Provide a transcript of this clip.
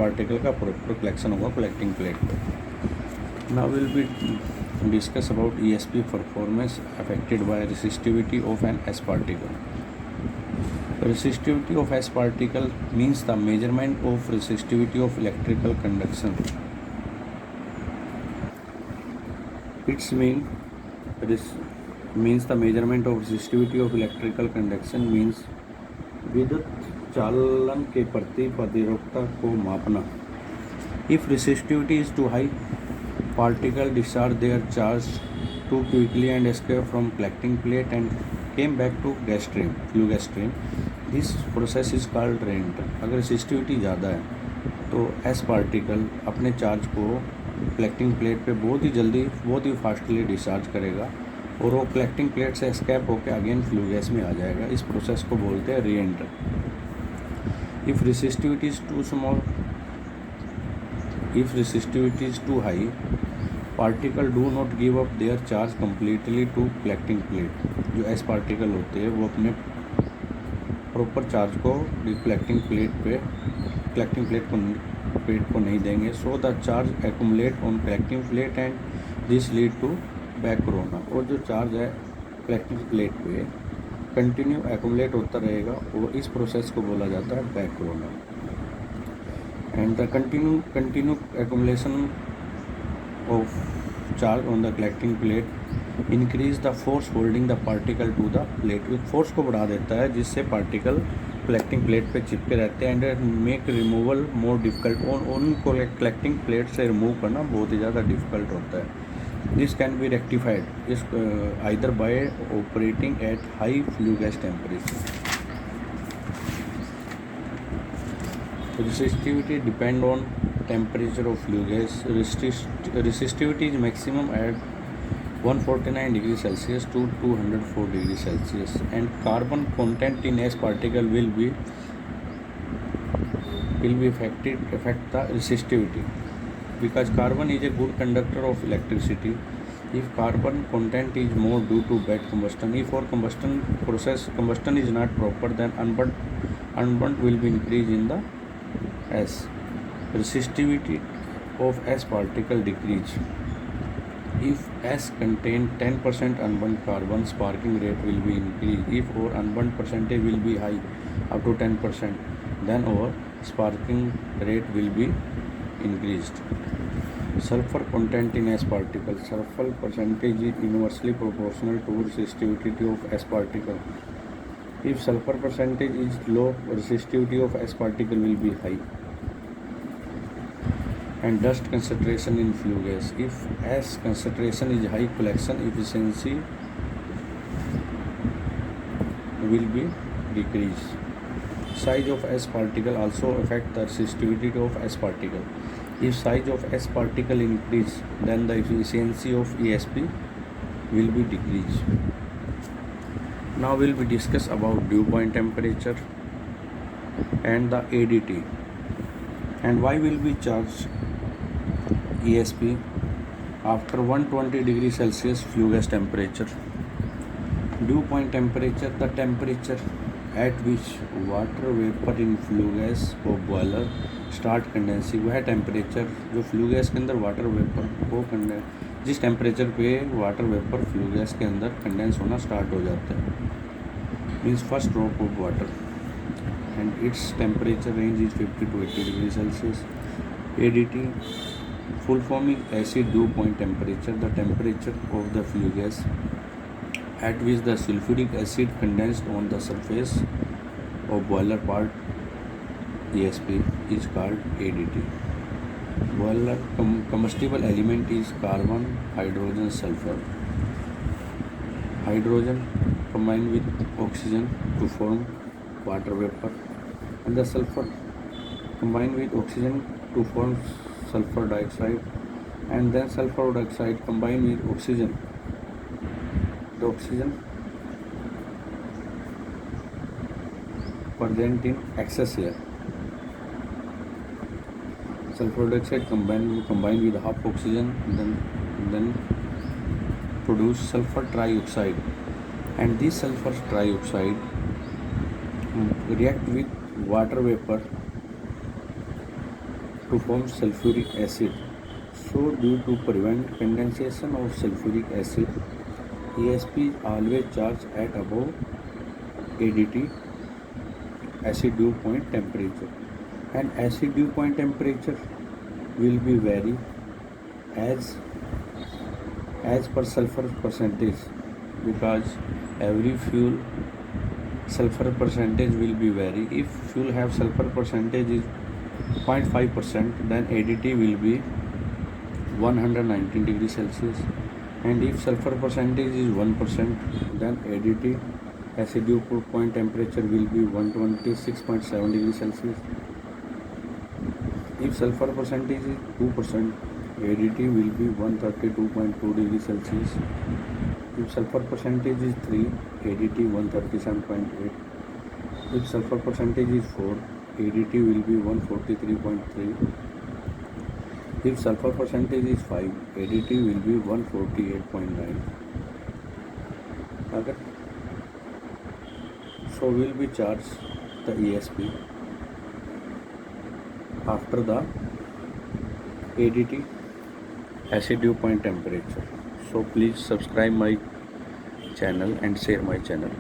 Particle का proper collection होगा collecting plate पे। Now will be discuss about ESP performance affected by resistivity of an S particle. Resistivity of S particle means the measurement of resistivity of electrical conduction. Its means the measurement of resistivity of electrical conduction means विद्युत चालन के प्रति प्रतिरोधकता को मापना. If resistivity is too high, particles discharge their charge too quickly and escape from collecting plate and came back to gas stream, flue gas stream. This process is called re-entry. अगर resistivity ज़्यादा है तो S particle अपने charge को collecting plate पे बहुत ही जल्दी बहुत ही फास्टली डिस्चार्ज करेगा और वो कलेक्टिंग प्लेट से एस्केप होकर अगेन फ्लू गैस में आ जाएगा. इस प्रोसेस को बोलते हैं re-entry. If resistivity is too small, if resistivity is too high, particle do not give up their charge completely to collecting plate. जो एस पार्टिकल होते हैं वो अपने प्रॉपर चार्ज को कलेक्टिंग प्लेट को नहीं देंगे. So the charge accumulate on collecting plate and this lead to back corona. और जो चार्ज है कलेक्टिंग प्लेट पे कंटिन्यू एक्यूमुलेट होता रहेगा और इस प्रोसेस को बोला जाता है back corona. And the continue accumulation of charge on the collecting plate increase the force holding the particle to the plate. Force को बढ़ा देता है जिससे पार्टिकल कलेक्टिंग प्लेट पे चिपके रहते हैं and make removal more difficult. उनको कलेक्टिंग प्लेट से रिमूव करना बहुत ही ज़्यादा डिफ़िकल्ट होता है. दिस कैन बी रेक्टिफाइड इस either bye operating at high flue gas temperature. Resistivity depend on temperature of flue gas. Resistivity is maximum at 149 degrees Celsius to 204 degrees Celsius, and carbon content in S particle will be affect the resistivity because carbon is a good conductor of electricity. If carbon content is more due to bad combustion, if our combustion is not proper, then unburnt will be increased in the S. Resistivity of S particle decrease. If S contain 10% unburnt carbon, sparking rate will be increased. If our unburnt percentage will be high up to 10%, then our sparking rate will be increased. Sulfur content in S particle. Sulfur percentage is inversely proportional to resistivity of S particle. If sulfur percentage is low, resistivity of S particle will be high. And dust concentration in flue gas. If S concentration is high, collection efficiency will be decreased. Size of S particle also affect the resistivity of S particle. If size of S particle increase, then the efficiency of ESP will be decreased. Now we will discuss about dew point temperature and the ADT, and why will we charge ESP after 120 degrees Celsius flue gas temperature. Dew point temperature, the temperature at which water vapor in flue gas or boiler start condensing. वह temperature जो flue gas के अंदर water vapour को जिस temperature पे water vapour flue gas के अंदर condense होना स्टार्ट हो जाता है, means first drop of water, and its temperature range is 50 to 80 degrees Celsius. ADT full form is acid dew point temperature, the temperature of the flue gas at which the sulfuric acid condensed on the surface of boiler part ESP is called ADT. Boiler combustible element is carbon, hydrogen, sulfur. Hydrogen combined with oxygen to form water vapor, and the sulfur combined with oxygen to form sulfur dioxide, and then sulfur dioxide combined with oxygen. The oxygen present in excess here. Sulfur dioxide combined with half oxygen, then produce sulfur trioxide, and this sulfur trioxide react with water vapor to form sulfuric acid. So due to prevent condensation of sulfuric acid, ESP is always charged at above ADT, acid dew point temperature, and acid dew point temperature will be vary as per sulfur percentage, because every fuel sulfur percentage will be vary. If fuel have sulfur percentage is 0.5%, then ADT will be 119 degrees Celsius, and if sulfur percentage is 1%, then ADT, acid dew point temperature will be 126.7 degrees Celsius. If sulfur percentage is 2%, ADT will be 132.2 degrees Celsius. If sulfur percentage is 3, ADT 137.8. If sulfur percentage is 4, ADT will be 143.3. If sulfur percentage is 5, ADT will be 148.9. Okay. So will be charged the ESP after the ADT, acid dew point temperature. So please subscribe my channel and share my channel.